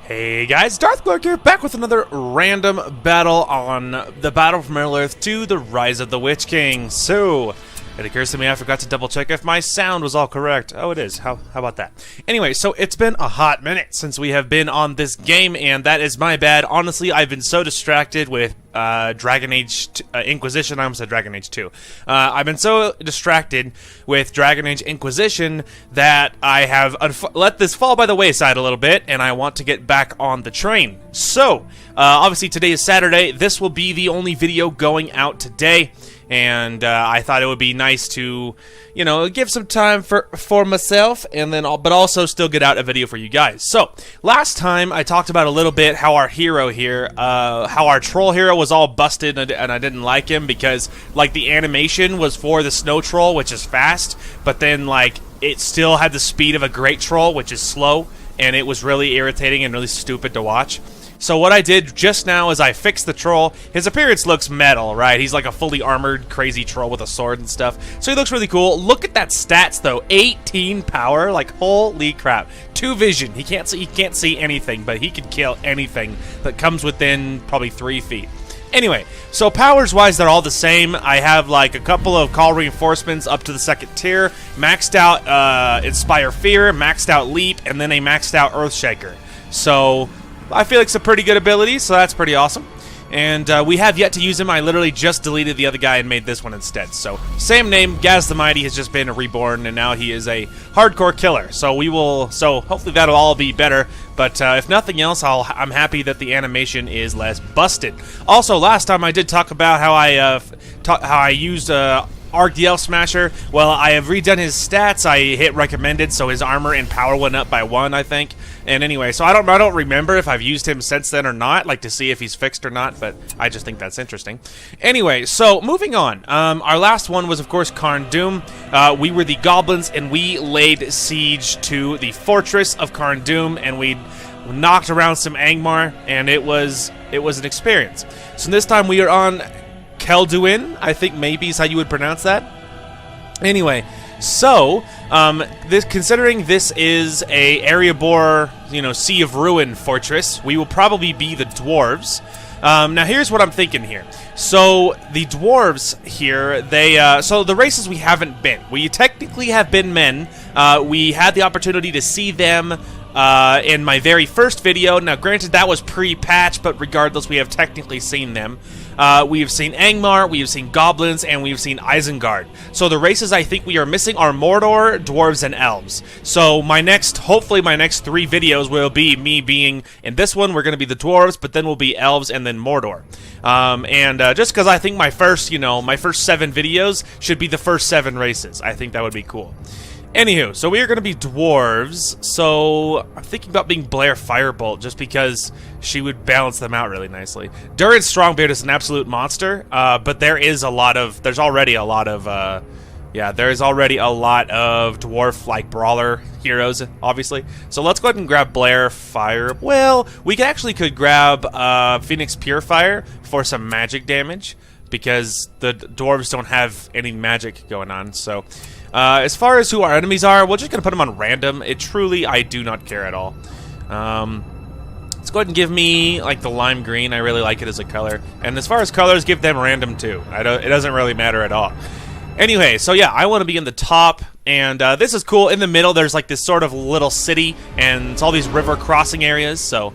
Hey guys, Darth Glork here, back with another random battle on the Battle from Middle-earth 2, The Rise of the Witch King. So, it occurs to me I forgot to double check if my sound was all correct. Oh, it is. How about that? Anyway, so it's been a hot minute since we have been on this game, and that is my bad. Honestly, I've been so distracted with Dragon Age Inquisition. I almost said Dragon Age 2. I've been so distracted with Dragon Age Inquisition that I have let this fall by the wayside a little bit, and I want to get back on the train. So, obviously today is Saturday. This will be the only video going out today. And I thought it would be nice to, you know, give some time for myself, and then but also still get out a video for you guys. So last time I talked about a little bit how our hero here, how our troll hero was all busted, and I didn't like him because like the animation was for the snow troll, which is fast, but then like it still had the speed of a great troll, which is slow, and it was really irritating and really stupid to watch. So what I did just now is I fixed the troll. His appearance looks metal, right? He's like a fully armored, crazy troll with a sword and stuff. So he looks really cool. Look at that stats, though. 18 power. Like, holy crap. 2 vision. He can't see anything, but he can kill anything that comes within probably 3 feet. Anyway, so powers-wise, they're all the same. I have, like, a couple of call reinforcements up to the 2nd tier, maxed out Inspire Fear, maxed out Leap, and then a maxed out Earthshaker. So I feel like it's a pretty good ability, so that's pretty awesome. And we have yet to use him. I literally just deleted the other guy and made this one instead. So, same name, Gaz the Mighty has just been reborn, and now he is a hardcore killer. So hopefully that'll all be better. But if nothing else, I'm happy that the animation is less busted. Also, last time I did talk about how I used Arc the Elf Smasher. Well, I have redone his stats. I hit recommended, so his armor and power went up by 1, I think. And anyway, so I don't remember if I've used him since then or not, like to see if he's fixed or not, but I just think that's interesting. Anyway, so moving on. Our last one was, of course, Karn Doom. We were the goblins, and we laid siege to the fortress of Karn Doom, and we knocked around some Angmar, and it was an experience. So this time we are on Celduin, I think maybe is how you would pronounce that. Anyway, so considering this is a Erebor, Sea of Ruin fortress, we will probably be the Dwarves. Now here's what I'm thinking here. So the Dwarves here, so the races we haven't been. We technically have been men. We had the opportunity to see them in my very first video. Now, granted, that was pre-patch, but regardless, we have technically seen them. We have seen Angmar, we have seen Goblins, and we have seen Isengard. So the races I think we are missing are Mordor, Dwarves, and Elves. So hopefully my next 3 videos will be me being, in this one, we're going to be the Dwarves, but then we'll be Elves and then Mordor. Just because I think my first 7 videos should be the first 7 races. I think that would be cool. Anywho, so we are going to be Dwarves, so I'm thinking about being Blair Firebolt, just because she would balance them out really nicely. Durin Strongbeard is an absolute monster, but there's already a lot of dwarf-like brawler heroes, obviously. So let's go ahead and grab Blair Fire. Well, we actually could grab Phoenix Purifier for some magic damage, because the dwarves don't have any magic going on, so as far as who our enemies are, we're just going to put them on random. I do not care at all. Let's go ahead and give me, like, the lime green. I really like it as a color. And as far as colors, give them random, too. It doesn't really matter at all. Anyway, so yeah, I want to be in the top, and this is cool. In the middle, there's, like, this sort of little city, and it's all these river crossing areas, so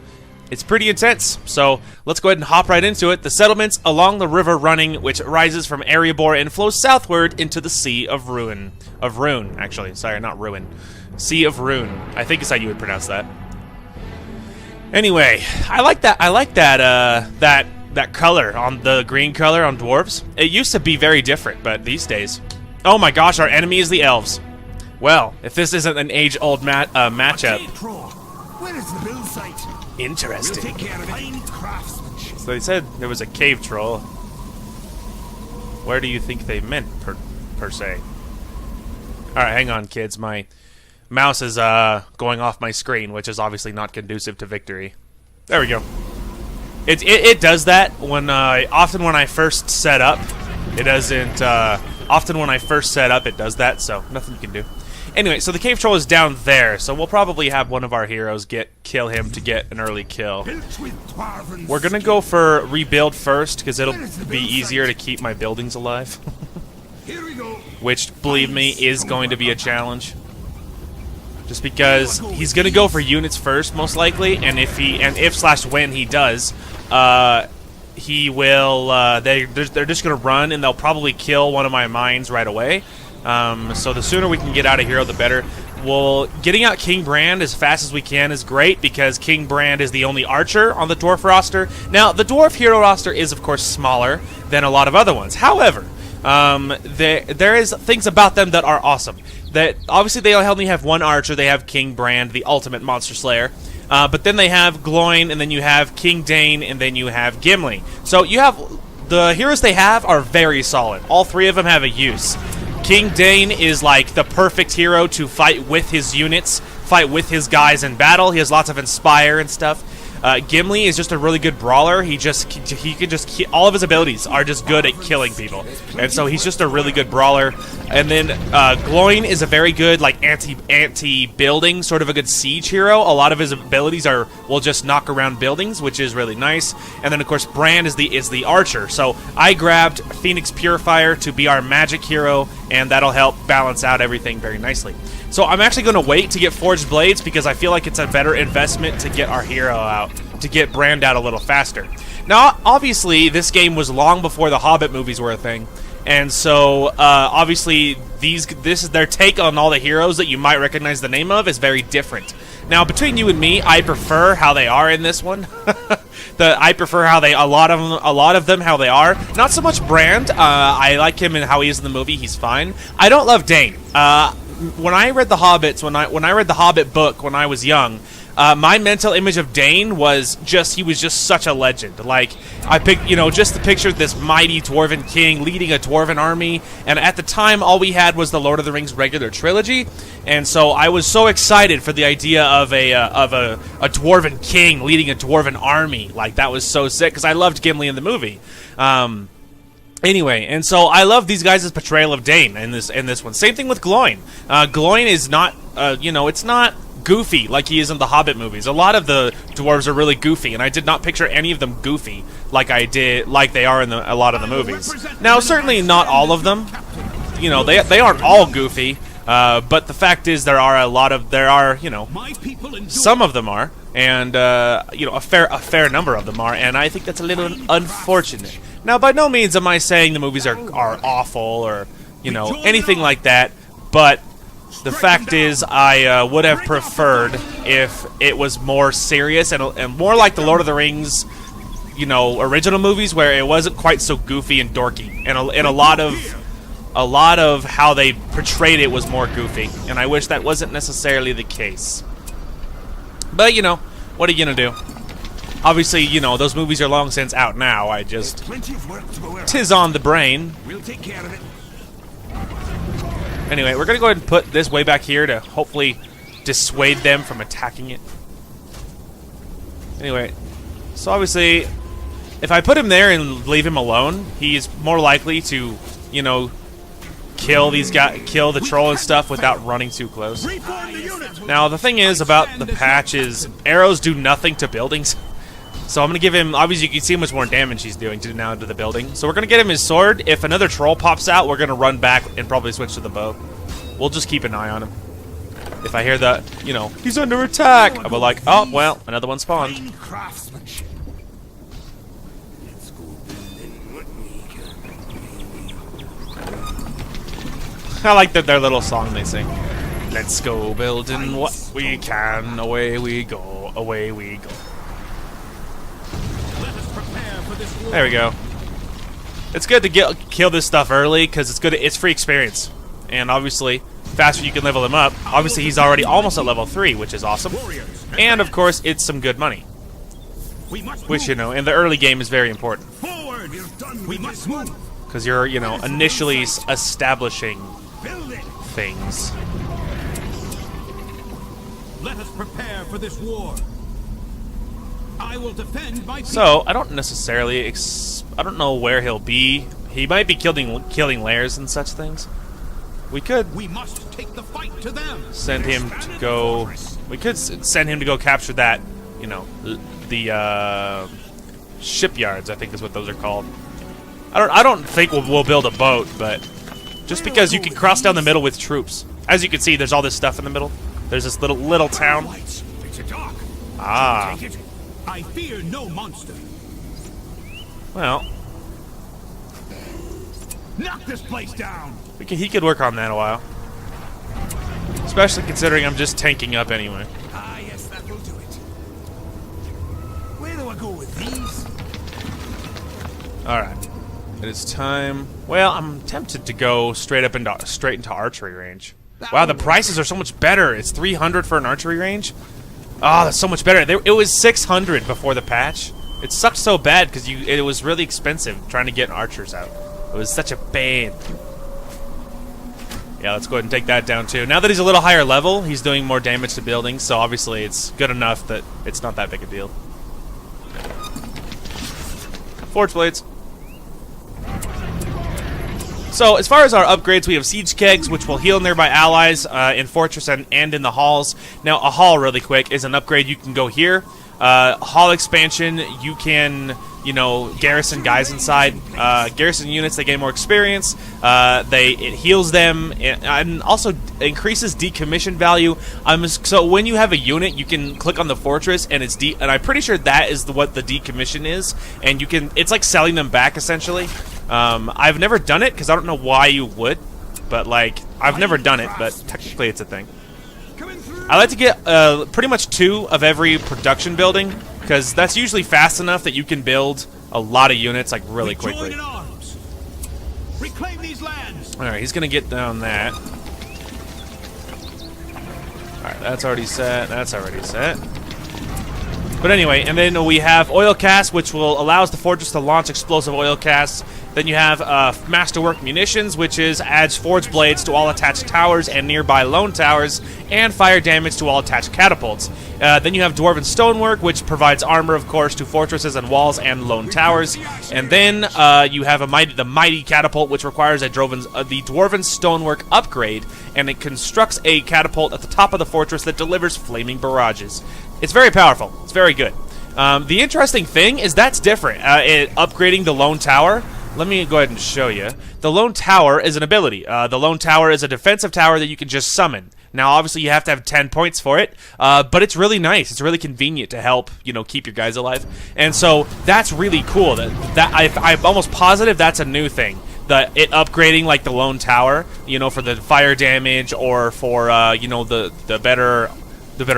it's pretty intense. So let's go ahead and hop right into it. The settlements along the river Running, which rises from Erebor and flows southward into the Sea of Ruin. Of Rune, actually. Sorry, not Ruin. Sea of Rune. I think is how you would pronounce that. Anyway, I like that color, on the green color on Dwarves. It used to be very different, but these days. Oh my gosh, our enemy is the Elves. Well, if this isn't an age-old matchup. Where is the build site? Interesting. We'll take care of it. So they said there was a cave troll. Where do you think they meant, per se? Alright, hang on, kids. My mouse is going off my screen, which is obviously not conducive to victory. There we go. It does that when often when I first set up. It doesn't. Often when I first set up, it does that, so nothing you can do. Anyway, so the cave troll is down there, so we'll probably have one of our heroes kill him to get an early kill. Built with dwarven We're gonna go for rebuild first, because it'll be easier to keep my buildings alive. Here we go. Which, believe me, is going to be a challenge. Just because he's gonna go for units first, most likely, and if/when he does, he will. They're just gonna run, and they'll probably kill one of my mines right away. So the sooner we can get out of here, the better. Well, getting out King Brand as fast as we can is great because King Brand is the only archer on the dwarf roster. Now, the dwarf hero roster is, of course, smaller than a lot of other ones. However, there is things about them that are awesome. That obviously they only have one archer. They have King Brand, the ultimate monster slayer. But then they have Gloin, and then you have King Dane, and then you have Gimli. So you have the heroes they have are very solid. All three of them have a use. King Dane is like the perfect hero to fight with his units, fight with his guys in battle. He has lots of inspire and stuff. Gimli is just a really good brawler. He can just all of his abilities are just good at killing people, and so he's just a really good brawler. And then Gloin is a very good like anti building, sort of a good siege hero. A lot of his abilities will just knock around buildings, which is really nice. And then of course Brand is the archer. So I grabbed Phoenix Purifier to be our magic hero, and that'll help balance out everything very nicely. So I'm actually going to wait to get Forged Blades because I feel like it's a better investment to get our hero out, to get Brand out a little faster. Now, obviously, this game was long before the Hobbit movies were a thing, and so obviously this is their take on all the heroes that you might recognize the name of is very different. Now, between you and me, I prefer how they are in this one. I prefer how a lot of them how they are. Not so much Brand. I like him and how he is in the movie. He's fine. I don't love Dane. When I read the Hobbits, when I read the Hobbit book when I was young, my mental image of Dane was he was just such a legend. Like I picked, just the picture of this mighty dwarven king leading a dwarven army, and at the time all we had was the Lord of the Rings regular trilogy, and so I was so excited for the idea of a dwarven king leading a dwarven army. Like that was so sick because I loved Gimli in the movie. Anyway, and so I love these guys' portrayal of Dane in this one. Same thing with Gloin. Gloin is not, it's not goofy like he is in the Hobbit movies. A lot of the dwarves are really goofy, and I did not picture any of them goofy like they are in a lot of the movies. Now, certainly not all of them. They aren't all goofy, but the fact is some of them are, and a fair number of them are, and I think that's a little unfortunate. Now, by no means am I saying the movies are awful or, anything like that, but the fact is I would have preferred if it was more serious and more like the Lord of the Rings, original movies where it wasn't quite so goofy and dorky, and a lot of how they portrayed it was more goofy, and I wish that wasn't necessarily the case. But, what are you gonna do? Obviously, those movies are long since out now. Tis on the brain. We'll take care of it. Anyway, we're going to go ahead and put this way back here to hopefully dissuade them from attacking it. Anyway, so obviously, if I put him there and leave him alone, he's more likely to, kill the troll and stuff without running too close. Now, the thing is about the patch is arrows do nothing to buildings. So I'm going to give him, obviously you can see how much more damage he's doing to the building. So we're going to get him his sword. If another troll pops out, we're going to run back and probably switch to the bow. We'll just keep an eye on him. If I hear that, he's under attack, I'll be like, oh, well, another one spawned. I like their little song they sing. Let's go building what we can, away we go, away we go. There we go. It's good to kill this stuff early because it's free experience, and obviously faster you can level him up. Obviously he's already almost at level 3, which is awesome, and of course it's some good money, which in the early game is very important because you're initially establishing things. Let us prepare for this war. I will defend my people. So I don't necessarily I don't know where he'll be. He might be killing lairs and such things. We could We must take the fight to them. send him to go. We could send him to go capture that. You know, the shipyards. I think is what those are called. I don't think we'll build a boat, but just because you can cross down the middle with troops. As you can see, there's all this stuff in the middle. There's this little town. It's a dock. Ah. Take it. I fear no monster. Well, Knock this place down. he could work on that a while. Especially considering I'm just tanking up anyway. Ah, yes, that will do it. Where do I go with these? Alright. It is time. Well, I'm tempted to go straight into archery range. Wow, the prices are so much better. It's 300 for an archery range. Oh, that's so much better. It was 600 before the patch. It sucked so bad because it was really expensive trying to get archers out. It was such a pain. Yeah, let's go ahead and take that down too. Now that he's a little higher level, he's doing more damage to buildings, so obviously it's good enough that it's not that big a deal. Forge blades. So, as far as our upgrades, we have siege kegs, which will heal nearby allies in Fortress and in the halls. Now, a hall, really quick, is an upgrade. You can go here. Hall expansion, you can, you know, garrison guys inside. Garrison units, they gain more experience. It heals them, and also increases decommission value. So when you have a unit, you can click on the fortress, and and I'm pretty sure that is what the decommission is. And you can, it's like selling them back essentially. I've never done it because I don't know why you would, but like I've never done it, but technically it's a thing. I like to get pretty much 2 of every production building because that's usually fast enough that you can build a lot of units like really quickly. Reclaim these lands. All right, he's gonna get down that. All right, that's already set. That's already set. But anyway, and then we have oil casts, which will allows the fortress to launch explosive oil casts. Then you have Masterwork Munitions, which adds forge blades to all attached towers and nearby lone towers, and fire damage to all attached catapults. Then you have Dwarven Stonework, which provides armor, of course, to fortresses and walls and lone towers. And then you have the Mighty Catapult, which requires the Dwarven Stonework upgrade, and it constructs a catapult at the top of the fortress that delivers flaming barrages. It's very powerful. It's very good. The interesting thing is that's different. Upgrading the lone tower. Let me go ahead and show you. The Lone Tower is an ability. The Lone Tower is a defensive tower that you can just summon. Now, obviously, you have to have 10 points for it, but it's really nice. It's really convenient to help, you know, keep your guys alive. And so that's really cool. I'm almost positive that's a new thing. It upgrading like the Lone Tower, you know, for the fire damage or for you know, the better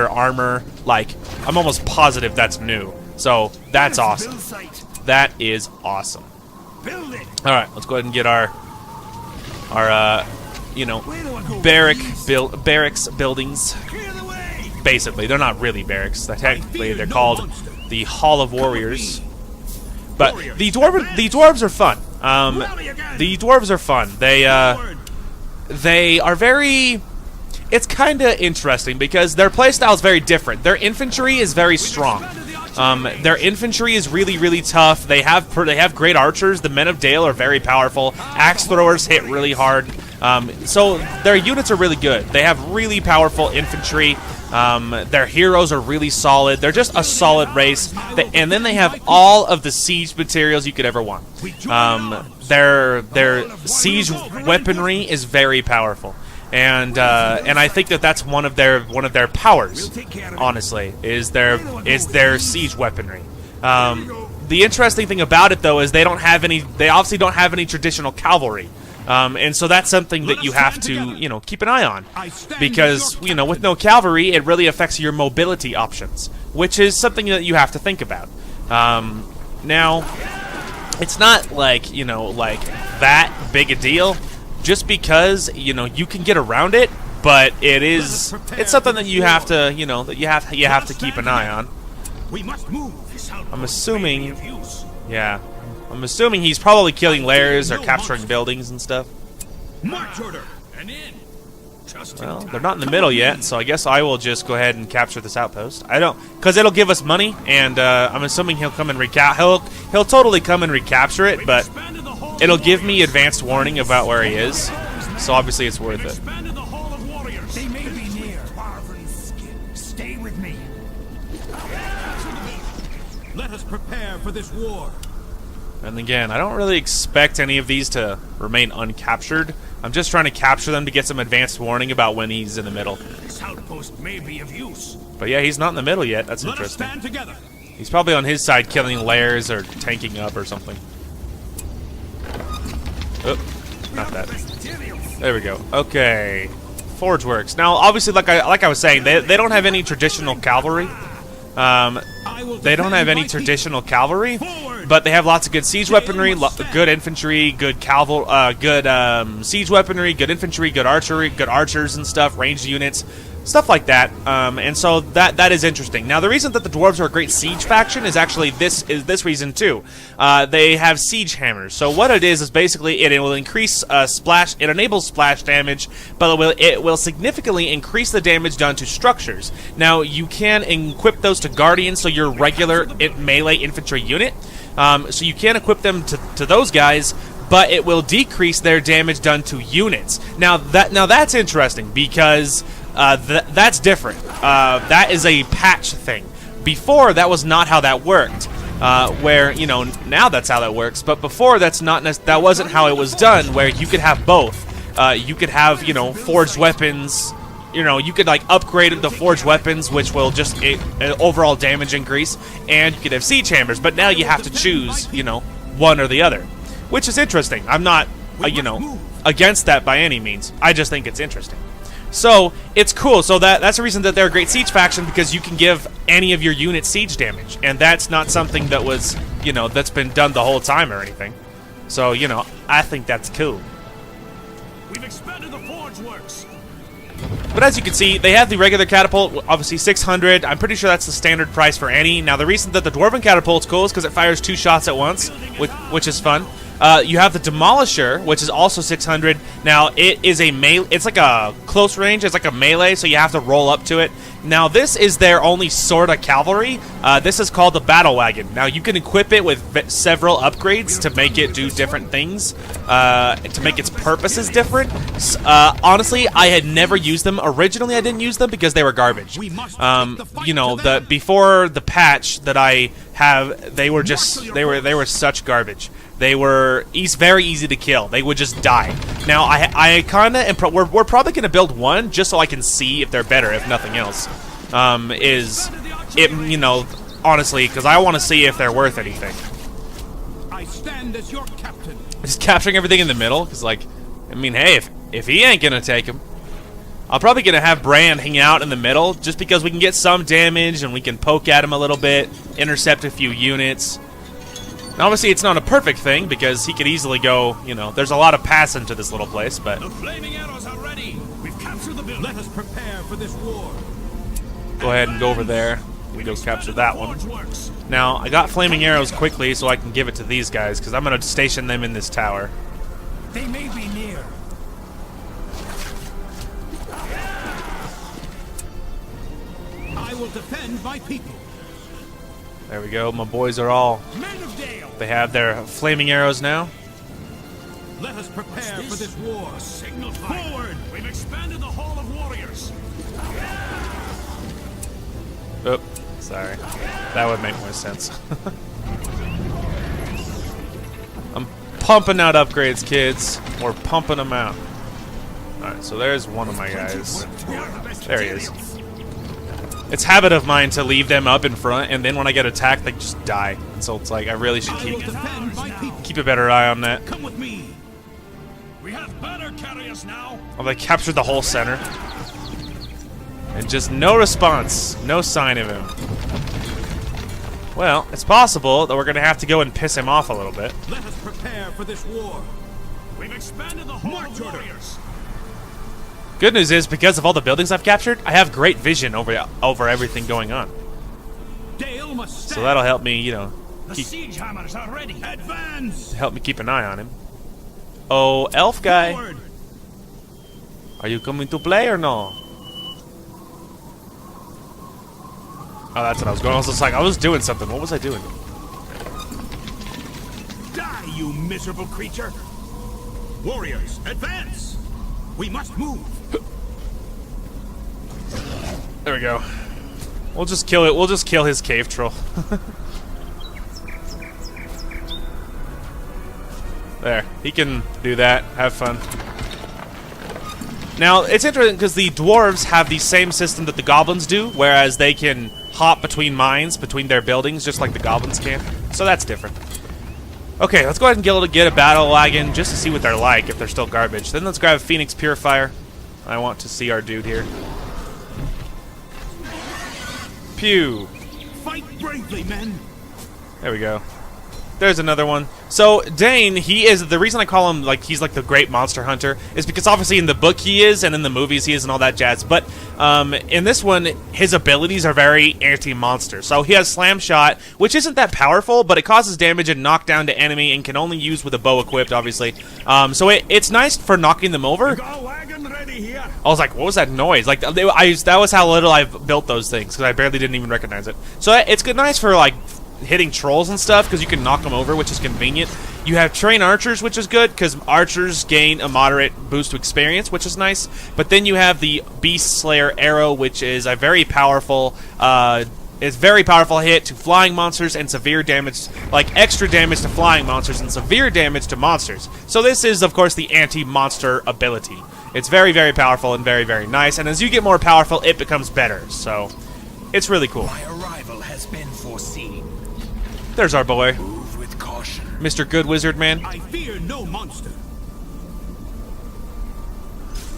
armor. Like, I'm almost positive that's new. So that's awesome. That is awesome. All right, let's go ahead and get our you know, barracks buildings. Basically, they're not really barracks. Technically, they're called the Hall of Warriors. But the dwarves are fun. The dwarves are fun. They are very. It's kind of interesting because their playstyle is very different. Their infantry is very strong. Their infantry is really, really tough. They have great archers. The Men of Dale are very powerful. Axe throwers hit really hard. So their units are really good. They have really powerful infantry. Their heroes are really solid. They're just a solid race. And then they have all of the siege materials you could ever want. Their siege weaponry is very powerful. And I think that's one of their powers, honestly, is their siege weaponry. The interesting thing about it, though, is they obviously don't have any traditional cavalry, and so that's something that you have to, you know, keep an eye on, because, you know, with no cavalry, it really affects your mobility options, which is something that you have to think about. Now, it's not like, you know, like that big a deal. Just because, you know, you can get around it, but it's something that you have to, you know, that you have to keep an eye on. I'm assuming, yeah, I'm assuming he's probably killing lairs or capturing buildings and stuff. Well, they're not in the middle yet, so I guess I will just go ahead and capture this outpost. Because it'll give us money, and I'm assuming he'll come and he'll totally come and recapture it, but it'll give me advanced warning about where he is. So obviously it's worth We've it. expanded the Hall of Warriors. They may be near. Dwarven skin. Stay with me. Let us prepare for this war. And again, I don't really expect any of these to remain uncaptured. I'm just trying to capture them to get some advanced warning about when he's in the middle. This outpost may be of use. But yeah, he's not in the middle yet. That's Let us interesting. stand together. He's probably on his side killing lairs or tanking up or something. Oh, not that. There we go. Okay. Forge works. Now, obviously, like I was saying, they don't have any traditional cavalry. They don't have any traditional cavalry, but they have lots of good siege weaponry, good infantry, good siege weaponry, good infantry, good archery, good archers and stuff, ranged units, stuff like that. And so that is interesting. Now, the reason that the dwarves are a great siege faction is actually this reason too. They have siege hammers. So what it is basically it will increase splash. It enables splash damage, but it will significantly increase the damage done to structures. Now, you can equip those to guardians, so your regular melee infantry unit. So you can equip them to those guys, but it will decrease their damage done to units. Now that's interesting because that's different. That is a patch thing. Before, that was not how that worked. Where, you know, now that's how that works. But before, that wasn't how it was done. Where you could have both. You could have, you know, forged weapons. You know, you could like upgrade the forged weapons, which will just overall damage increase, and you could have siege hammers. But now you have to choose, you know, one or the other, which is interesting. I'm not, you know, against that by any means. I just think it's interesting. So it's cool. So that's the reason that they're a great siege faction, because you can give any of your units siege damage, and that's not something that was, you know, that's been done the whole time or anything. So, you know, I think that's cool. We've expanded the forge works. But as you can see, they have the regular catapult, obviously 600. I'm pretty sure that's the standard price for any. Now, the reason that the Dwarven catapult's cool is because it fires 2 shots at once, which is fun. You have the Demolisher, which is also 600. Now, it is it's like a close range. It's like a melee, so you have to roll up to it. Now, this is their only sort of cavalry. This is called the Battle Wagon. Now, you can equip it with several upgrades to make it do different things, to make its purposes different. Honestly, I had never used them. Originally, I didn't use them because they were garbage. You know, before the patch that I have, they were such garbage. They were very easy to kill. They would just die. Now, I kind of we're probably going to build one just so I can see if they're better, if nothing else. You know, honestly, because I want to see if they're worth anything. I stand as your captain. Just capturing everything in the middle, because, like, I mean, hey, if he ain't going to take him, I'm probably going to have Brand hang out in the middle, just because we can get some damage and we can poke at him a little bit, intercept a few units. Now, obviously, it's not a perfect thing, because he could easily go, you know, there's a lot of pass into this little place, but... The flaming arrows are ready. We've captured the building. Let us prepare for this war. Go ahead and go over there. We go capture that one. Now, I got flaming arrows quickly so I can give it to these guys, because I'm going to station them in this tower. They may be near. I will defend my people. There we go. My boys are all... Men of Dale. They have their flaming arrows now. Let us prepare for this war. Signal forward. We've expanded the Hall of Warriors. Oh, sorry. That would make more sense. I'm pumping out upgrades, kids. We're pumping them out. Alright, so there's one of my guys. There he is. It's habit of mine to leave them up in front, and then when I get attacked, they just die. And so it's like, I really should keep a better eye on that. Come with me. We have banner carriers now. Oh, they captured the whole center. And just no response. No sign of him. Well, it's possible that we're going to have to go and piss him off a little bit. Let us prepare for this war. We've expanded the Hall of Warriors. Good news is, because of all the buildings I've captured, I have great vision over everything going on. Dale must stand. So that'll help me, you know, The siege hammers are ready. Advance. help me keep an eye on him. Oh, elf guy. Forward. Are you coming to play or no? Oh, that's what I was going. I was just like, I was doing something. What was I doing? Die, you miserable creature. Warriors, advance. We must move. There we go. We'll just kill it. We'll just kill his cave troll. There. He can do that. Have fun. Now, it's interesting because the dwarves have the same system that the goblins do, whereas they can hop between mines, between their buildings, just like the goblins can. So that's different. Okay, let's go ahead and get a battle wagon just to see what they're like, if they're still garbage. Then let's grab a Phoenix Purifier. I want to see our dude here. Pew. Fight bravely, men. There we go. There's another one. So Dane, he is the reason I call him like he's like the great monster hunter is because obviously in the book he is and in the movies he is and all that jazz. But in this one, his abilities are very anti-monster. So he has Slam Shot, which isn't that powerful, but it causes damage and knockdown to enemy and can only use with a bow equipped, obviously. So it's nice for knocking them over. Got a wagon ready here. I was like, what was that noise? Like that was how little I've built those things because I barely didn't even recognize it. So it's good, nice for like hitting trolls and stuff because you can knock them over, which is convenient. You have train archers, which is good because archers gain a moderate boost to experience, which is nice. But then you have the Beast Slayer arrow, which is a very powerful hit to flying monsters and severe damage, like extra damage to flying monsters and severe damage to monsters. So this is, of course, the anti-monster ability. It's very, very powerful and very, very nice. And as you get more powerful, it becomes better. So it's really cool. My arrival has been foreseen. There's our boy, Move with caution. Mr. Good Wizard Man. I fear no monster.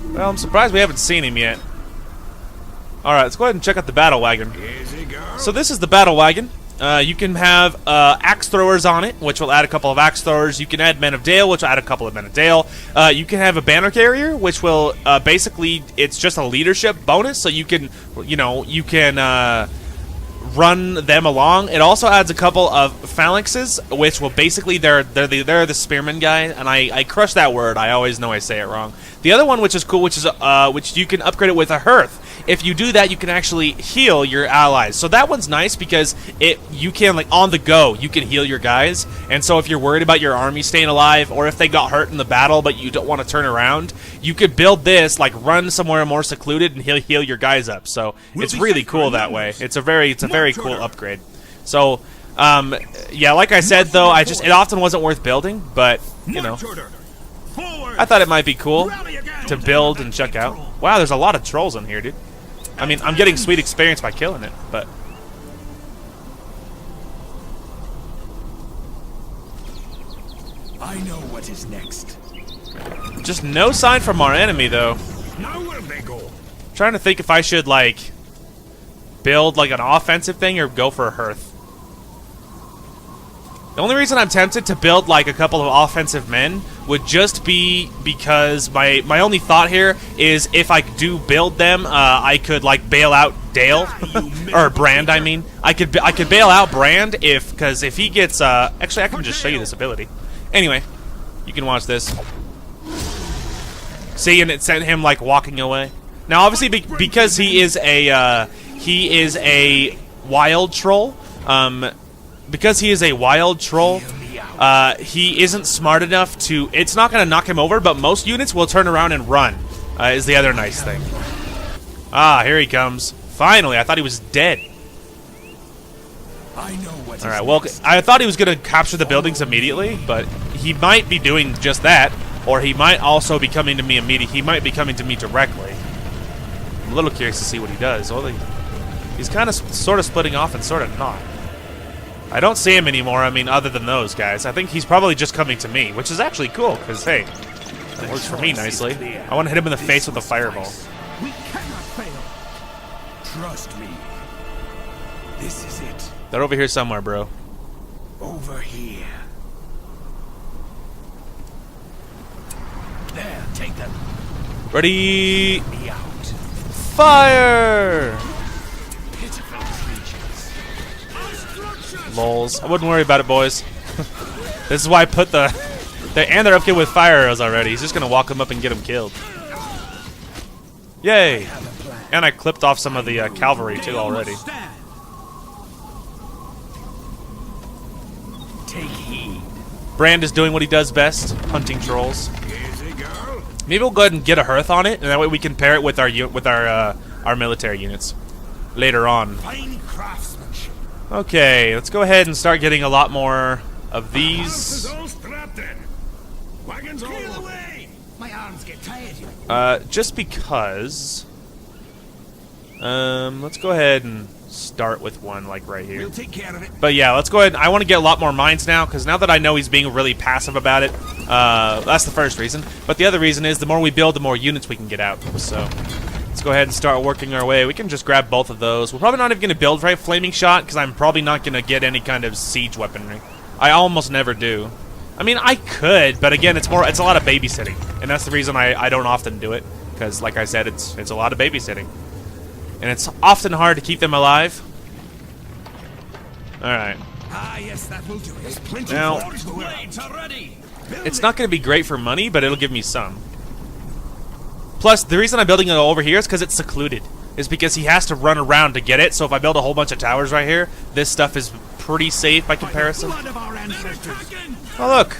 Well, I'm surprised we haven't seen him yet. Alright, let's go ahead and check out the battle wagon. Easy, girl. So this is the battle wagon. You can have axe throwers on it, which will add a couple of axe throwers. You can add Men of Dale, which will add a couple of Men of Dale. You can have a banner carrier, which will basically, it's just a leadership bonus, so you can, run them along. It also adds a couple of phalanxes, which will basically they're the spearman guy, and I crush that word. I always know I say it wrong. The other one, which is cool, which you can upgrade it with a hearth. If you do that, you can actually heal your allies. So that one's nice because you can, like, on the go, you can heal your guys. And so if you're worried about your army staying alive, or if they got hurt in the battle but you don't want to turn around, you could build this, like, run somewhere more secluded and heal your guys up. So it's really cool that way. It's a very cool upgrade. So yeah, like I said though, it often wasn't worth building, but you know, I thought it might be cool to build and check out. Wow, there's a lot of trolls in here, dude. I mean, I'm getting sweet experience by killing it, but I know what is next. just no sign from our enemy though. Now where they go? Trying to think if I should like build like an offensive thing or go for a hearth. The only reason I'm tempted to build like a couple of offensive men would just be because my only thought here is if I do build them, I could like bail out Dale or Brand. I mean, I could bail out Brand because if he gets actually I can just show you this ability. Anyway, you can watch this. See, and it sent him like walking away. Now, obviously, because he is a wild troll. Because he is a wild troll, he isn't smart enough to... It's not going to knock him over, but most units will turn around and run, is the other nice thing. Ah, here he comes. Finally, I thought he was dead. I know what. Alright, well, I thought he was going to capture the buildings immediately, but he might be doing just that, or he might also be coming to me immediately. He might be coming to me directly. I'm a little curious to see what he does. Well, he's kind of sort of splitting off and sort of not. I don't see him anymore, I mean, other than those guys. I think he's probably just coming to me, which is actually cool, because, hey, it works for me nicely. I want to hit him in the face with a fireball. We cannot fail. Trust me. This is it. They're over here somewhere, bro. Over here. There, take them. Ready? Me out. Fire! Pitiful creatures. Lols. I wouldn't worry about it, boys. This is why I put and they're upgraded with fire arrows already. He's just gonna walk them up and get them killed. Yay! And I clipped off some of the cavalry too already. Take heed. Brand is doing what he does best, hunting trolls. Easy, girl. Maybe we'll go ahead and get a hearth on it, and that way we can pair it with our military units later on. Fine craftsmanship. Okay, let's go ahead and start getting a lot more of these. all strapped in. Wagons all Clear the over. way. My arms get tired. Just because. Let's go ahead and start with one like right here. We'll take care of it. But yeah, let's go ahead. I want to get a lot more mines now, because now that I know he's being really passive about it, that's the first reason. But the other reason is the more we build, the more units we can get out. So let's go ahead and start working our way. We can just grab both of those. We're probably not even going to build right Flaming Shot, because I'm probably not going to get any kind of siege weaponry. I almost never do. I mean, I could, but again, it's a lot of babysitting, and that's the reason I don't often do it, because like I said, it's a lot of babysitting. And it's often hard to keep them alive. Alright. Ah, yes, that will do it. There's plenty Now, of blades already. it's not going to be great for money, but it'll give me some. Plus, the reason I'm building it over here is because it's secluded. Is because he has to run around to get it, so if I build a whole bunch of towers right here, this stuff is pretty safe by comparison. Blood of our ancestors. Oh, look!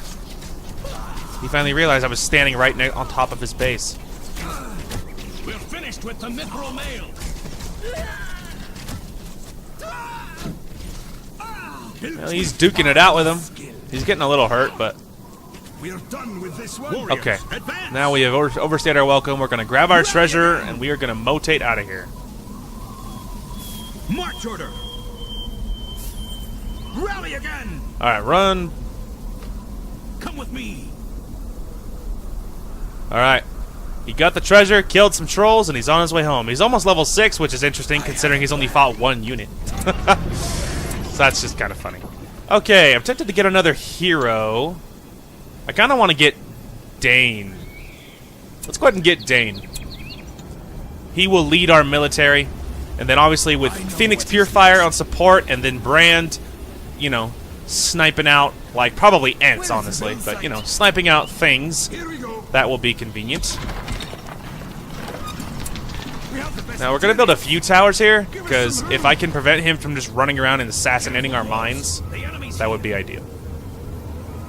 He finally realized I was standing right on top of his base. We're finished with the mithril mail. Well, he's duking it out with him. He's getting a little hurt, but We're done with this one. Warriors, okay. advance. Now we have overstayed our welcome. We're going to grab our treasure, and we are going to motate out of here. March order. Rally again. Alright, run. Come with me. Alright. He got the treasure, killed some trolls, and he's on his way home. He's almost level 6, which is interesting considering he's only fought one unit. So that's just kind of funny. Okay, I'm tempted to get another hero. I kind of want to get Dane. Let's go ahead and get Dane. He will lead our military. And then obviously with Phoenix Purifier on support, and then Brand, you know, sniping out, like, probably Ents, honestly. But, you know, sniping out things. Here we go. That will be convenient. We have the best. Now, we're going to build a few towers here, because if I can prevent him from just running around and assassinating our mines, The enemy's that would be ideal.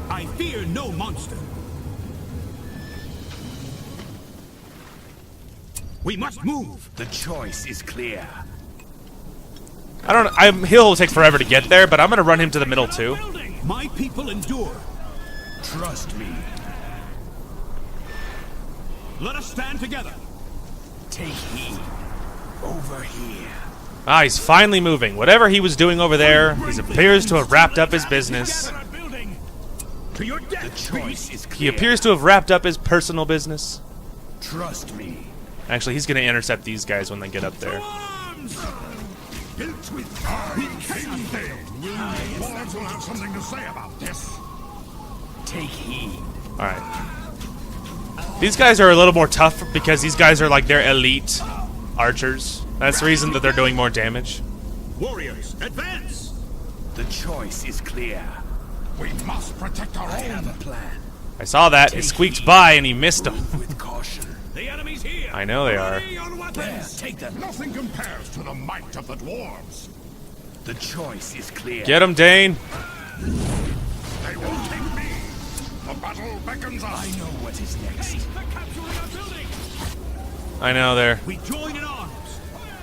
I fear no monster. We must move. The choice is clear. He'll take forever to get there, but I'm going to run him to the middle, too. My people endure. Trust me. Let us stand together. Take heed. Over here. Ah, he's finally moving. Whatever he was doing over there, he appears to have wrapped up his business. Gather at building. To your The death. choice is He clear. appears to have wrapped up his personal business. Trust me. Actually, he's going to intercept these guys when they get up there. Arms. Built with Dwarves will have something to say about this. Take heed. Alright. These guys are a little more tough because these guys are like their elite archers. That's the reason that they're doing more damage. Warriors, advance. The choice is clear. We must protect our I have a plan. I saw that. It squeaked by and he missed him. With caution. The enemy's here. I know they are. Ready on There, weapons. take them. Nothing compares to the might of the dwarves. The choice is clear. Get him, Dane. They won't take me. The battle beckons us. I know what is next. They're capturing our building. I know they're... We join in arms.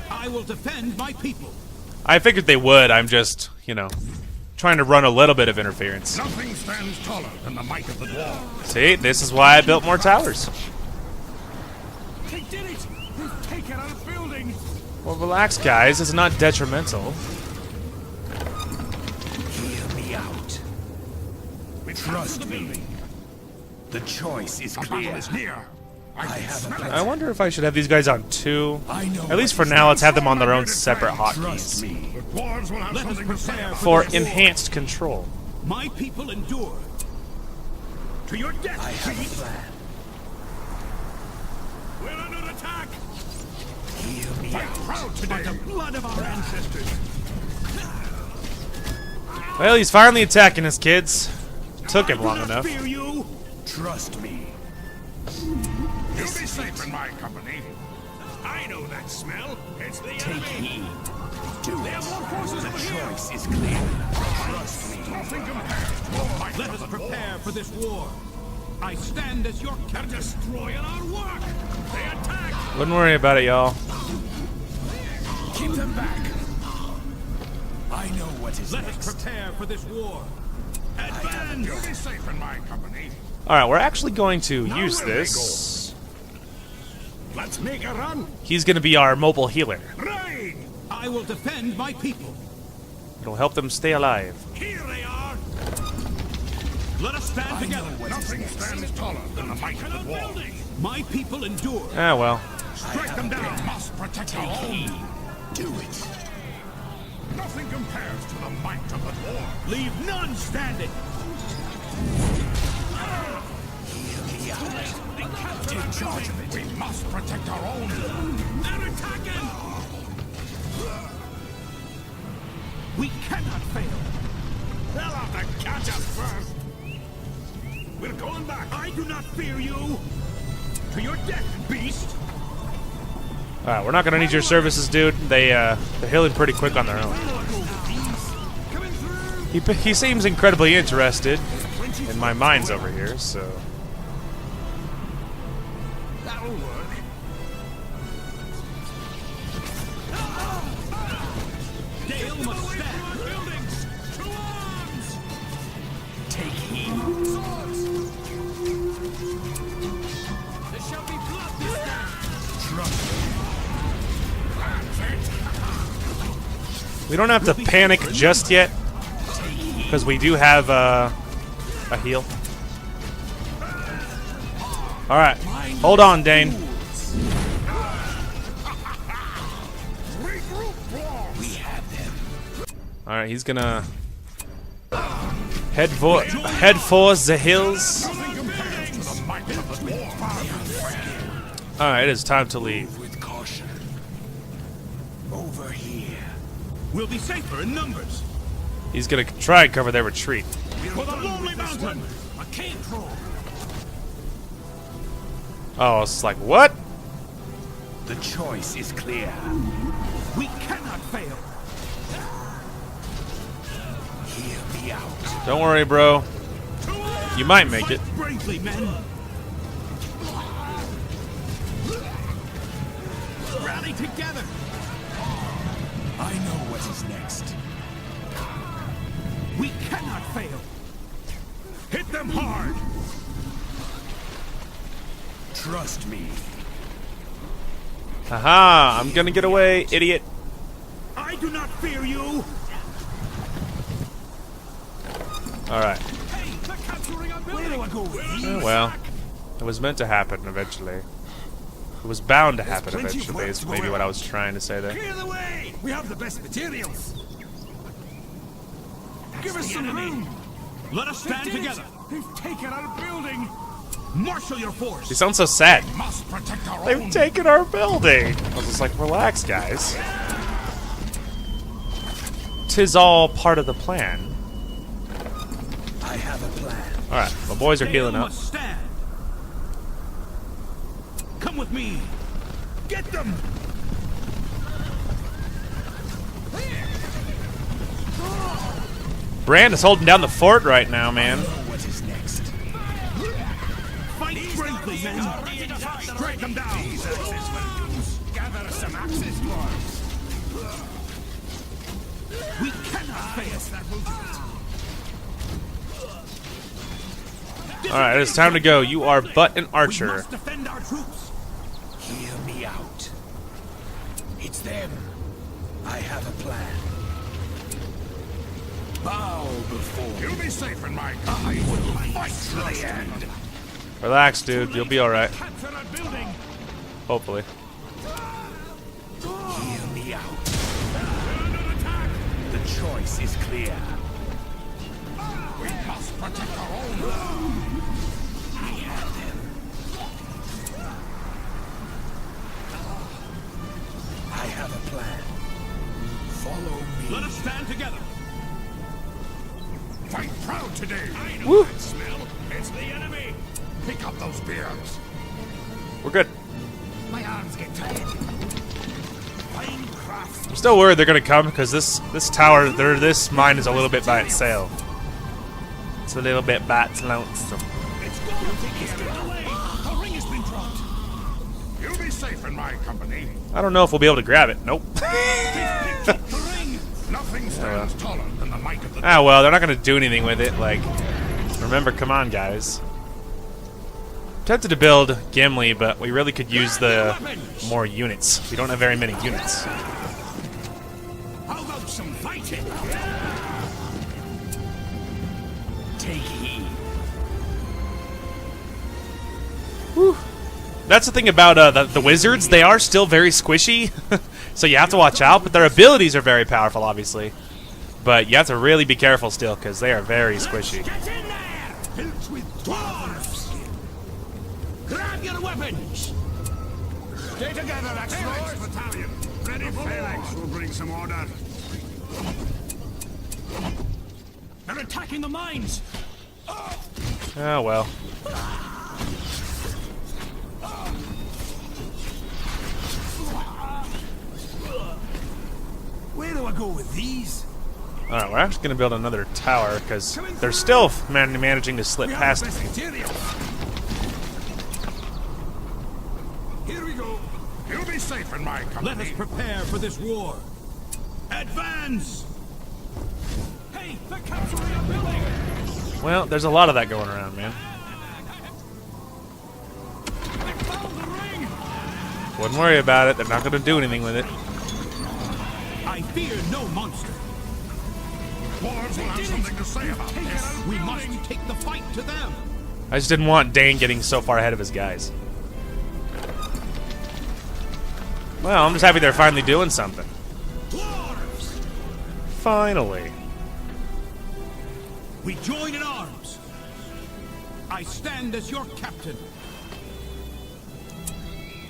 I will defend my people. I figured they would. I'm just, you know, trying to run a little bit of interference. Nothing stands taller than the might of the dwarves. See, this is why I built more towers. They did it. They've taken our building. Well, relax, guys. It's not detrimental. Hear me out. We Trust me. The choice is Our clear. battle is near. I have a I plan. wonder if I should have these guys on two. I know. At least what for is now, next. let's have them on their own separate Trust hotkeys. me. The dwarves will have Let us something to say prepare about For this. enhanced control. My people endure. To your death. I have a plan. We're under attack. Hear me Fight out. proud By today. the blood of our ancestors. Well, he's finally attacking us, kids. Took him long enough. Fear you. Trust me. You'll be safe in my company. I know that smell. It's the Take enemy. heed. Do They it. have more forces The over here. choice is clear. Trust me. Nothing compares to the might Let of us the prepare for this war. I stand as your captain. They're destroying our work. They attack. Wouldn't worry about it, y'all. Keep them back. I know what is Let next. us prepare for this war. Advance. You'll be safe in my company. Alright, we're actually going to use this. Let's make a run. He's going to be our mobile healer. Right. I will defend my people. It'll help them stay alive. Here they are. Let us stand together. Nothing stands taller than the might of the dwarves. My people endure. Ah, well. Strike them down. We must protect our own. Do it. Nothing compares to the might of the dwarves. Leave none standing. Take charge of it. We must protect our own. They're attacking. We cannot fail. They'll have to catch us first. We're going back. I do not fear you. To your death, beast. Alright, we're not going to need your services, dude. They're healing pretty quick on their own. He seems incredibly interested, and my mind's over here, so... That'll work. Dale must stand. Buildings. To arms. Take heed. Swords. There shall be blood this time. Trust me. We don't have to panic just yet, because we do have a heal. Alright, hold on, Dane. Alright, he's gonna head for the hills. Alright, it is time to leave. With caution. Over here. We'll be safer in numbers. He's gonna try and cover their retreat. For the lonely mountain. I can't throw. Oh, it's like, what? The choice is clear. We cannot fail. Hear me out. Don't worry, bro. You might make it. Fight bravely, men. Rally together. I know what is next. We cannot fail. Hit them hard. Trust me. Haha, I'm gonna get away, idiot. I do not fear you. Alright. Hey, they're capturing our building. Where do I go with Oh, well, it was meant to happen eventually. It was bound to happen plenty of eventually, work is to go maybe what around. I was trying to say there. Clear the way. We have the best materials. Give us some room. Let us stand together. They've taken our building. Marshal your force. He sounds so sad. Must protect our They've own. taken our building. I was just like, relax, guys. 'Tis all part of the plan. I have a plan. Alright, my boys are healing Dale up. must stand. Come with me. Get them. Brand is holding down the fort right now, man. What is next? Fight bravely, men. Strike them down. These axes will use. Gather some axes, dwarves. We cannot fail. That will do it. Alright, it's time to go. You are but an We archer. must defend our troops. Hear me out. It's them. I have a plan. Bow before me. You'll be safe in my company. I will fight to the end. Relax, dude. You'll be alright. Capture that building. Hopefully. Hear me out. They're under attack. The choice is clear. We must protect our own. I have them. I have a plan. Follow me. Let us stand together. Fight proud today. I know Woo. that smell. It's the enemy. Pick up those beards. We're good. My arms get tired. Fine craft. I'm still worried they're gonna come because this tower, this mine is a little bit by itself. It's a little bit by its lonesome. It's The ring has been dropped. You'll be safe in my company. I don't know if we'll be able to grab it. Nope. The ring. Nothing stands taller than the might of the Ah, well, they're not going to do anything with it. Like, remember, come on, guys. Tempted to build Gimli, but we really could use the more units. We don't have very many units. How about some fighting? Take heed. That's the thing about the wizards. They are still very squishy, so you have to watch out. But their abilities are very powerful, obviously. But you have to really be careful still, because they are very squishy. Get in there! Built with dwarves! Grab your weapons! Stay together, Explorers! battalion. Ready for Felix will bring some order. They're attacking the mines! Oh, well. Where do I go with these? Alright, we're actually going to build another tower, because they're still managing to slip past me. material. Here we go. You'll be safe in my company. Let us prepare for this war. Advance! Hey, they're capturing our building! Well, there's a lot of that going around, man. They found the ring! Wouldn't worry about it. They're not going to do anything with it. I fear no monster. Dwarves will have something to say about this. We must take the fight to them. I just didn't want Dane getting so far ahead of his guys. Well, I'm just happy they're finally doing something. Dwarves! Finally. We join in arms. I stand as your captain.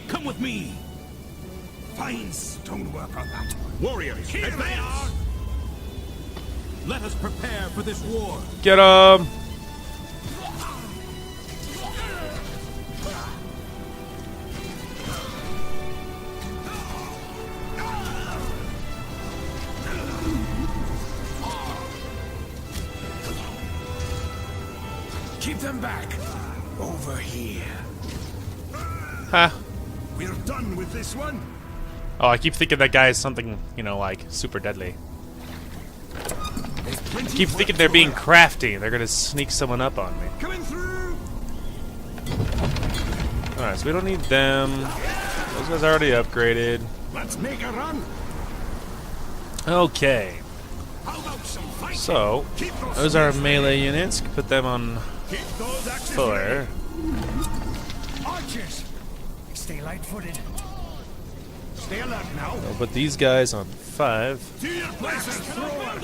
Come with me. Fine stonework on that. Warriors, here they are. Let us prepare for this war. Get 'em! Keep them back. Over here. Huh. We're done with this one. Oh, I keep thinking that guy is something, you know, like, super deadly. Keep thinking they're being crafty. They're gonna sneak someone up on me. Coming through. Alright, so we don't need them. Those guys are already upgraded. Let's make a run. Okay. How about some fighting? So, those are melee units. Put them on Keep those axes 4. ready. Archers, stay light-footed. Stay alert now. I'll put these guys on 5. To your places, thrower.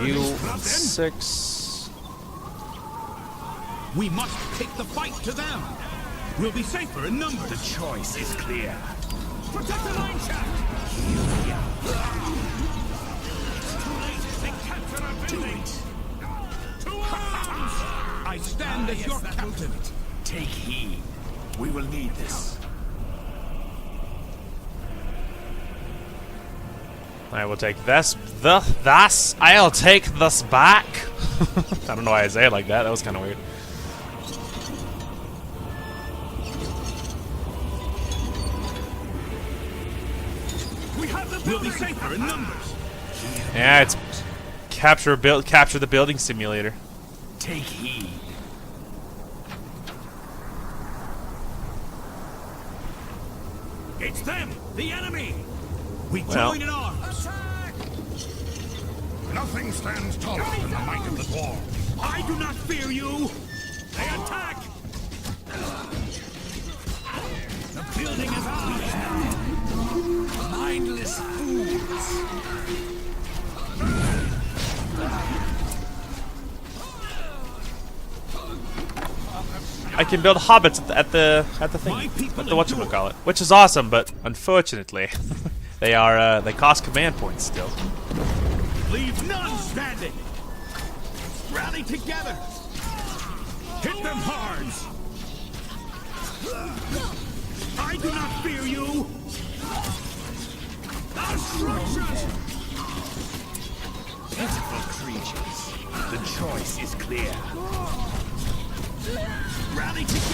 You 6. We must take the fight to them. We'll be safer in numbers. The choice is clear. Protect the line shaft. Too late. They capture our building. To arms! I stand as your captain. Take heed. We will need this. I will take this. I'll take this back. I don't know why I say it like that. That was kind of weird. We'll be safer in numbers. Yeah, it's capture the building simulator. Take heed. It's them, the enemy. We Well. join in arms. Nothing stands taller than the might of the dwarves. I do not fear you. They attack. The building is ours. Mindless fools. I can build hobbits at the thing, at the whatchamacallit, which is awesome, but unfortunately, they cost command points still. Leave none standing. Rally together. Hit them hard. I do not fear you. Pitiful creatures. The choice is clear. Rally together!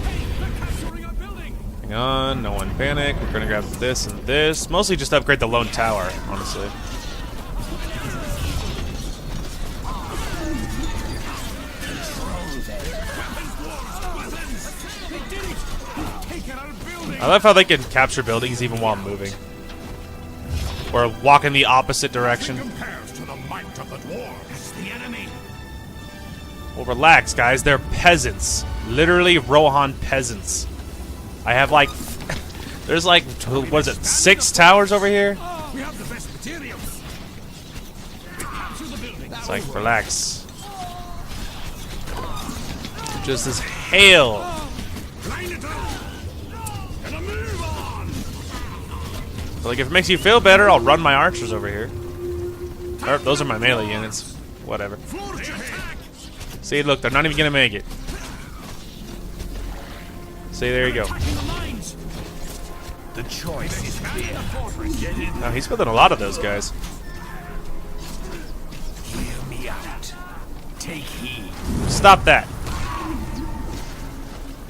Hey, they're capturing our building! Hang on, no one panic. We're gonna grab this and this. Mostly just upgrade the lone tower, honestly. I love how they can capture buildings even while moving. Or walk in the opposite direction. Compares to the might of the dwarves. The enemy. Well, relax, guys. They're peasants. Literally Rohan peasants. I have like... There's like, what is it, 6 towers over here? We have the best materials. Capture the building. It's like, relax. Just as hail. Line it up. And a move on. Like, if it makes you feel better, I'll run my archers over here. Or, those are my melee units. Whatever. Forge attack. See, look, they're not even gonna make it. See, there you go. Attacking the lines. The choice is Expand the fortress. Get in. Now, he's building a lot of those guys. hear me out. Take heed. Stop that.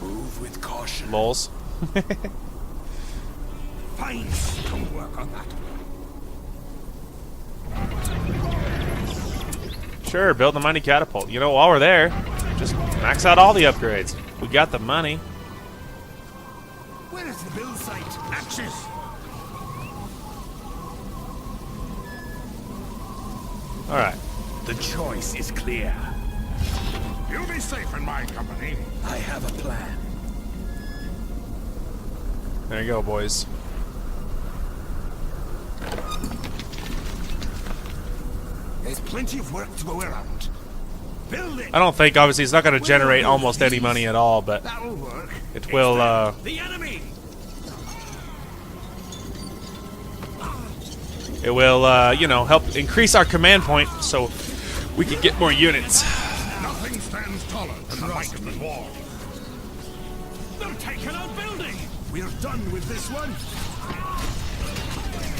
Move with caution. Lols. Fine. Don't work on that. Sure, build the mighty catapult. You know, while we're there, just max out all the upgrades. We got the money. Where is the build site? Axis. Alright. The choice is clear. You'll be safe in my company. I have a plan. There you go, boys. There's plenty of work to go around. Build it. I don't think, obviously, it's not going to generate almost any money at all, but That'll work. it will, The enemy. you know, help increase our command point so we can get more units. Nothing stands taller than the might of the dwarves. They're taking our building. We're done with this one.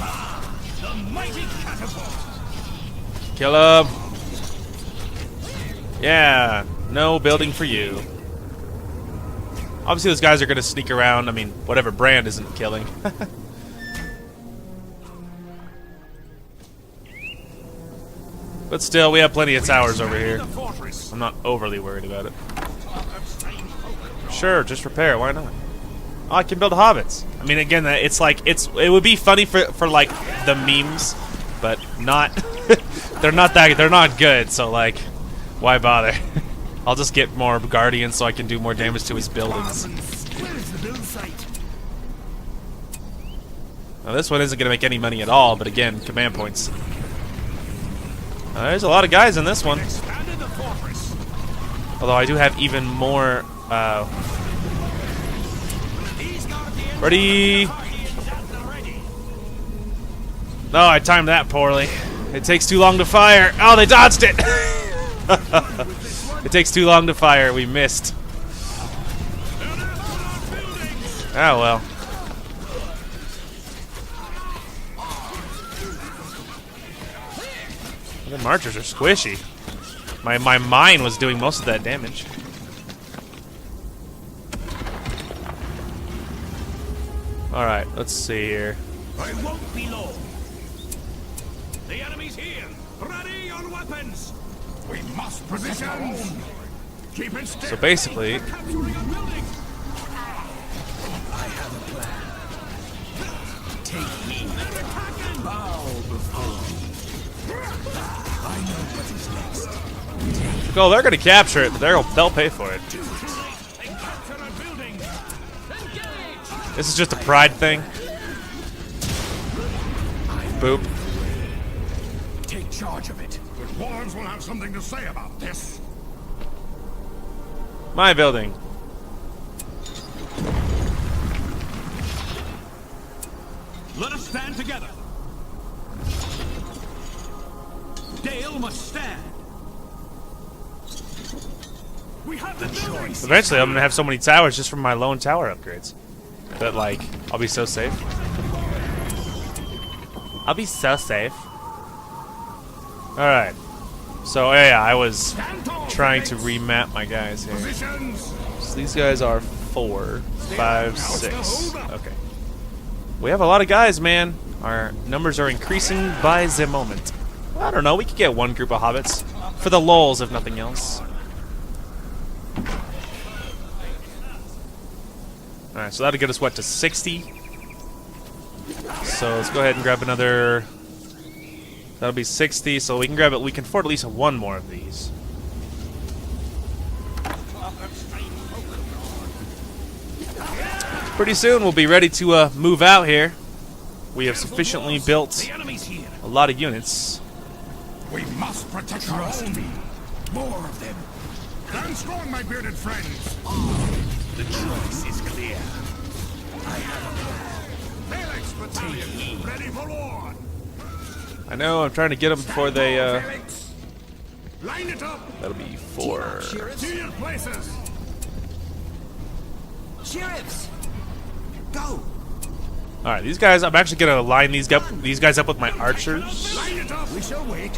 Ah, the mighty catapult. Kill him. Yeah, no building for you. Obviously, those guys are going to sneak around. I mean, whatever brand isn't killing. But still, we have plenty of towers over here. The fortress. I'm not overly worried about it. Sure, just repair. Why not? Oh, I can build hobbits. I mean, again, it's like it would be funny for like the memes, but not. They're not good. So like, why bother? I'll just get more guardians so I can do more damage to his buildings. Where is the build site? Now this one isn't going to make any money at all, but again, command points. There's a lot of guys in this one. Expanded the fortress. Although I do have even more. These guardians Ready? No, I timed that poorly. It takes too long to fire. Oh, they dodged it! It takes too long to fire. We missed. Oh, well. The marchers are squishy. My mine was doing most of that damage. Alright, let's see here. I won't be long. The enemy's here. Ready on weapons. We must position. Keep it still. So basically, Capturing a building. I have a plan. Take heed. They're attacking. Bow before me. I know what is next. oh, they're gonna capture it, but they'll pay for it. They capture a building. Engage. This is just a pride thing. Boop. Take charge of it. The dwarves will have something to say about this. My building. Let us stand together. Dale must stand. We have the choice. Eventually, I'm gonna have so many towers just from my lone tower upgrades that, like, I'll be so safe. I'll be so safe. All right. So yeah, I was Stand tall, trying to Felix. remap my guys here. Positions. So these guys are 4, 5, 6. Okay. We have a lot of guys, man. Our numbers are increasing by the moment. I don't know, we could get one group of hobbits. For the lulz, if nothing else. Alright, so that'll get us, what, to 60? So let's go ahead and grab another... That'll be 60, so we can grab it. We can afford at least one more of these. Pretty soon we'll be ready to move out here. We have sufficiently built The enemy's here. a lot of units. We must protect our own. More of them. Stand strong, my bearded friends. The choice is clear. I have Felix Battalion, ready for war. I know, I'm trying to get them before they, Felix. Line it up. that'll be 4. To your places. Sheriffs! Go! Alright, these guys, I'm actually gonna line these guys up with my archers. Line it up. We shall wait.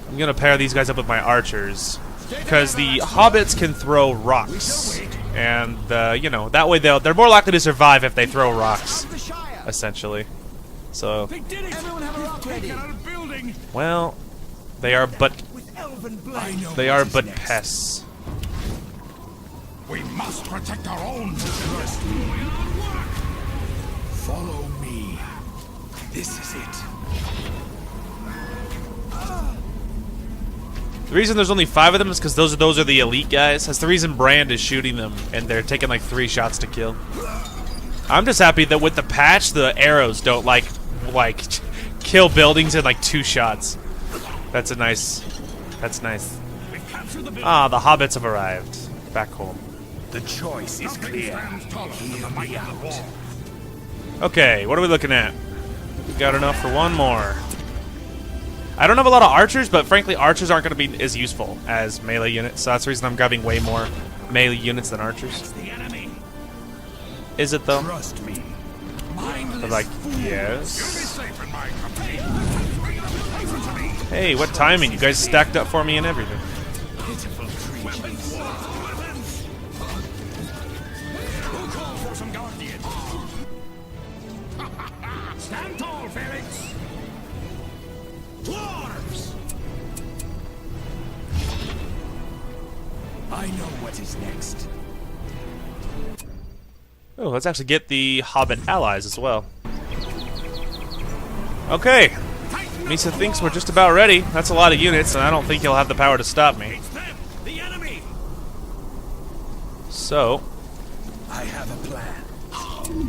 I'm gonna pair these guys up with my archers. Because the hobbits can throw rocks. And, you know, that way they're more likely to survive if they throw rocks, The Shire! essentially. So, They did it. Everyone have a rock ready. Get out of the building. well, they are but With elven blade. they are but pests. We must protect our own. Follow me. This is it. The reason there's only 5 of them is because those are the elite guys. That's the reason Brand is shooting them, and they're taking like 3 shots to kill. I'm just happy that with the patch, the arrows don't like kill buildings in like 2 shots. That's a nice. That's nice. We've captured the building. Ah, the hobbits have arrived. Back home. The choice is clear. Stands taller than the mighty Dwarves. Okay, what are we looking at? We got enough for one more. I don't have a lot of archers, but frankly, archers aren't going to be as useful as melee units, so that's the reason I'm grabbing way more melee units than archers. The enemy. Is it, though? Trust me. I'm like, You'll be yes. safe in my company. Listen to me. Hey, what timing? You guys stacked up for me and everything. Pitiful creatures. Weapons. Who called for some guardians? Stand tall, Felix. Dwarves. I know what is next. Oh, let's actually get the hobbit allies as well. Okay. Misa thinks we're just about ready. That's a lot of units, and I don't think he'll have the power to stop me. It's them. The enemy. So, I have a plan.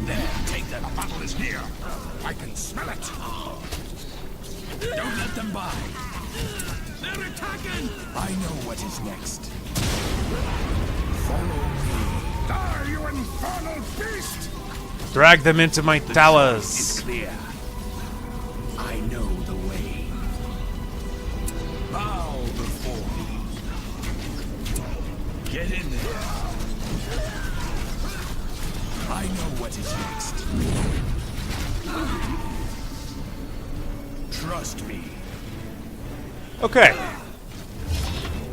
There, take them. The battle is here. I can smell it. Don't let them by. They're attacking. I know what is next. Follow me. Die, you infernal beast! drag them into my It's towers. clear. I know the way. Bow before me. Get in there. I know what is next. Trust me. Okay.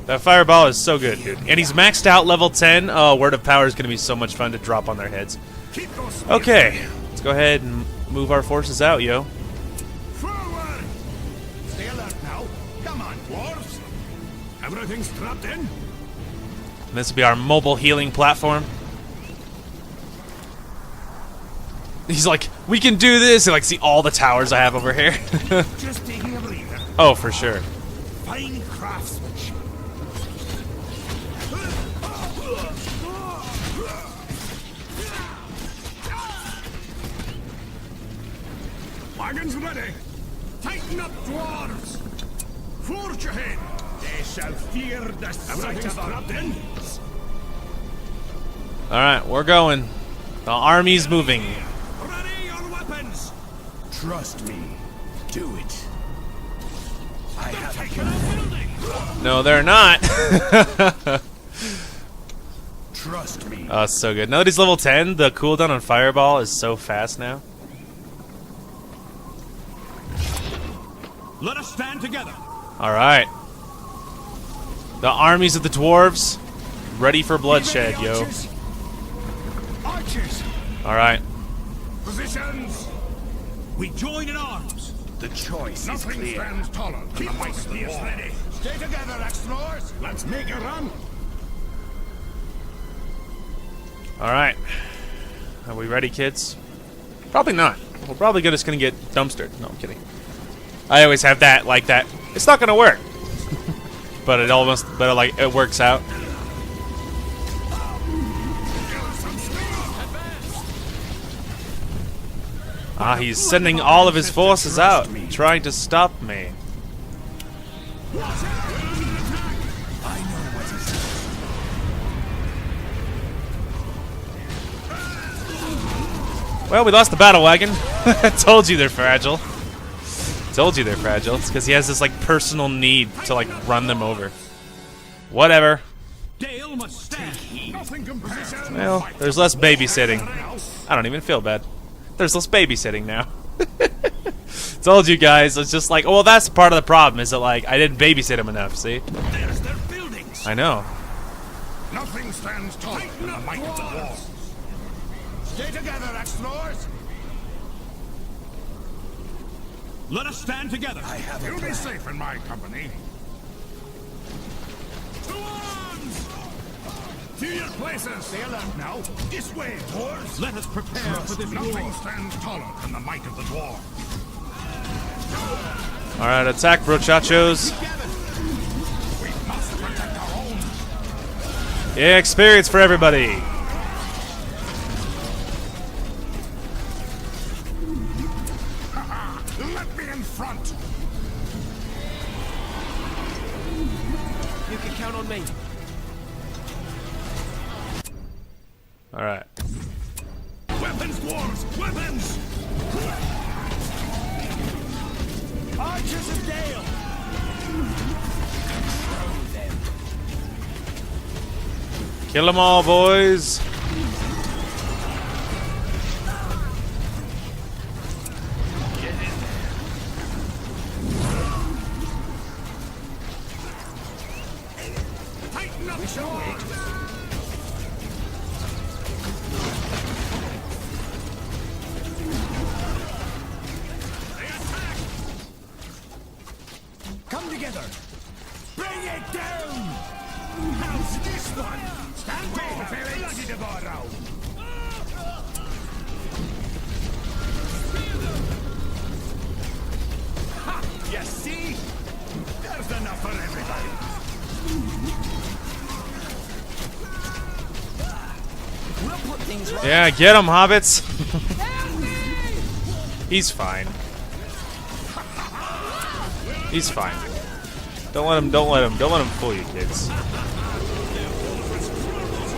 That fireball is so good, dude. And he's maxed out level 10. Oh, Word of Power is going to be so much fun to drop on their heads. Keep those spears Okay. Let's go ahead and move our forces out, yo. forward! Stay alert now. Come on, dwarves. Everything strapped in? This will be our mobile healing platform. He's like, we can do this. And like, see all the towers I have over here. Just taking a breather. Oh, for sure. Fine craftsmanship. Wagons ready. Tighten up, dwarves. Forge ahead. They shall fear the sight of our enemies. All right, we're going. The army's moving. Ready your weapons. Trust me. Do it. I have a Taking a building. No, they're not. Trust me. Oh, it's so good. Now that he's level 10, the cooldown on Fireball is so fast now. Let us stand together. Alright. The armies of the dwarves, ready for bloodshed, yo. Archers! Alright. Positions! We join in arms. The choice is Nothing clear. stands taller than the might of the war. Ready. Stay together, explorers! Let's make a run! Alright. Are we ready, kids? Probably not. We're probably just gonna get dumpstered. No, I'm kidding. I always have that, like that. It's not gonna work. But it works out. Ah, he's sending all of his forces out, trying to stop me. Well, we lost the battle wagon. I told you they're fragile. Told you they're fragile. It's because he has this like personal need to like run them over. Whatever. Dale must stand. Nothing compares. Well, there's less babysitting. I don't even feel bad. There's less babysitting now. Told you guys. It's just like, well, that's part of the problem. Is that like I didn't babysit him enough? See? There's their buildings. I know. Nothing stands taller than the might of the war. Stay together, explorers! Let us stand together. You'll be safe in my company. To arms! To your places! Stay alert now. This way, dwarves! Let us prepare for this Nothing war. stands taller than the might of the dwarf. Alright, attack, brochachos. We must protect our own. Yeah, experience for everybody. Let me in front! You can count on me. Alright. Weapons, dwarves! Weapons! Archers of Dale. Kill them all, boys. Tighten up, dwarves! Come together. Bring it down. How's this one? Stand tall, Felix! Bloody Devour! Ha! You see? There's enough for everybody. We'll put things right. Yeah, get him, hobbits. He's fine. He's fine. Don't let him fool you, kids.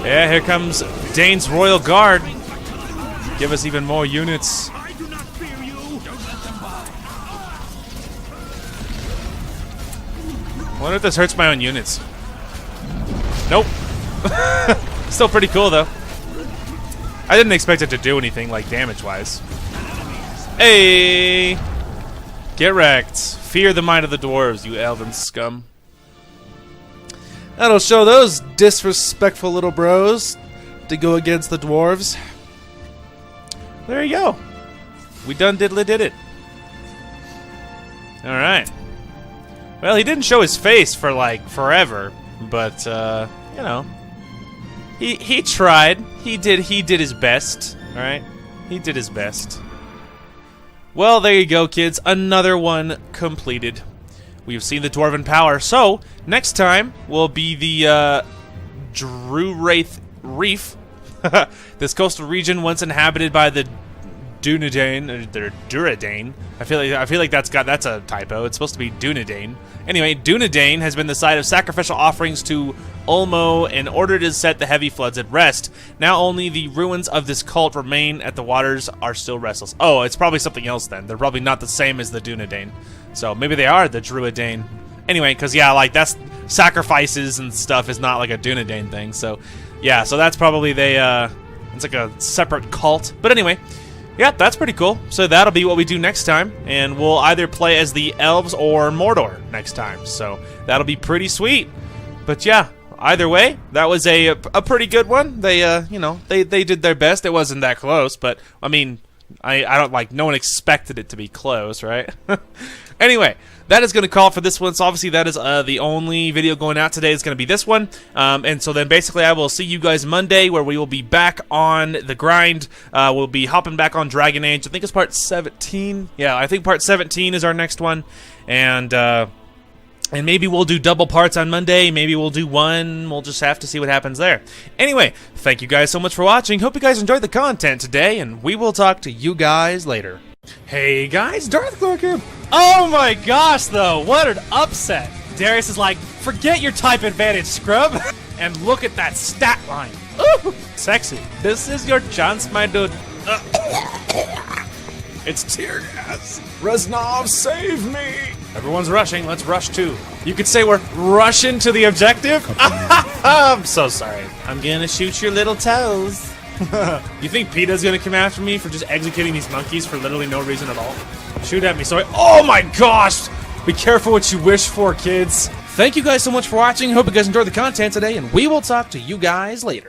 Yeah, here comes Dane's Royal Guard. Give us even more units. I do not fear you. Don't let them by. I wonder if this hurts my own units. Nope. Still pretty cool, though. I didn't expect it to do anything, like, damage-wise. Hey! Get wrecked. Fear the might of the dwarves, you elven scum. That'll show those disrespectful little bros to go against the dwarves. There you go. We done diddly did it. Alright. Well, he didn't show his face for, like, forever. But, you know. He tried. He did his best. Alright? He did his best. Well, there you go, kids. Another one completed. We've seen the Dwarven power. So, next time will be the Druwraith Reef. This coastal region once inhabited by the Dunedain, or Duradane. I feel like that's a typo. It's supposed to be Dunedain. Anyway, Dunedain has been the site of sacrificial offerings to Ulmo in order to set the heavy floods at rest. Now only the ruins of this cult remain at the waters are still restless. Oh, it's probably something else then. They're probably not the same as the Dunedain. So maybe they are the Druidane. Anyway, because yeah, like that's sacrifices and stuff is not like a Dunedain thing. So yeah, so that's probably it's like a separate cult. But anyway, yeah, that's pretty cool. So that'll be what we do next time, and we'll either play as the Elves or Mordor next time. So that'll be pretty sweet. But yeah, either way, that was a pretty good one. They you know, they did their best. It wasn't that close, but I mean, I don't like, no one expected it to be close, right? Anyway, that is going to call for this one. So obviously that is the only video going out today is going to be this one. And so then basically I will see you guys Monday, where we will be back on the grind. We'll be hopping back on Dragon Age. I think it's part 17. Yeah, I think part 17 is our next one. And maybe we'll do double parts on Monday. Maybe we'll do one. We'll just have to see what happens there. Anyway, thank you guys so much for watching. Hope you guys enjoyed the content today, and we will talk to you guys later. Hey guys, Darth Clark here. Oh my gosh, though, what an upset. Darius is like, forget your type advantage, scrub. And look at that stat line. Ooh, sexy. This is your chance, my dude. It's tear gas. Reznov, save me. Everyone's rushing. Let's rush too. You could say we're rushing to the objective. I'm so sorry. I'm gonna shoot your little toes. You think PETA's gonna come after me for just executing these monkeys for literally no reason at all? Shoot at me, sorry. Oh my gosh! Be careful what you wish for, kids. Thank you guys so much for watching. Hope you guys enjoyed the content today, and we will talk to you guys later.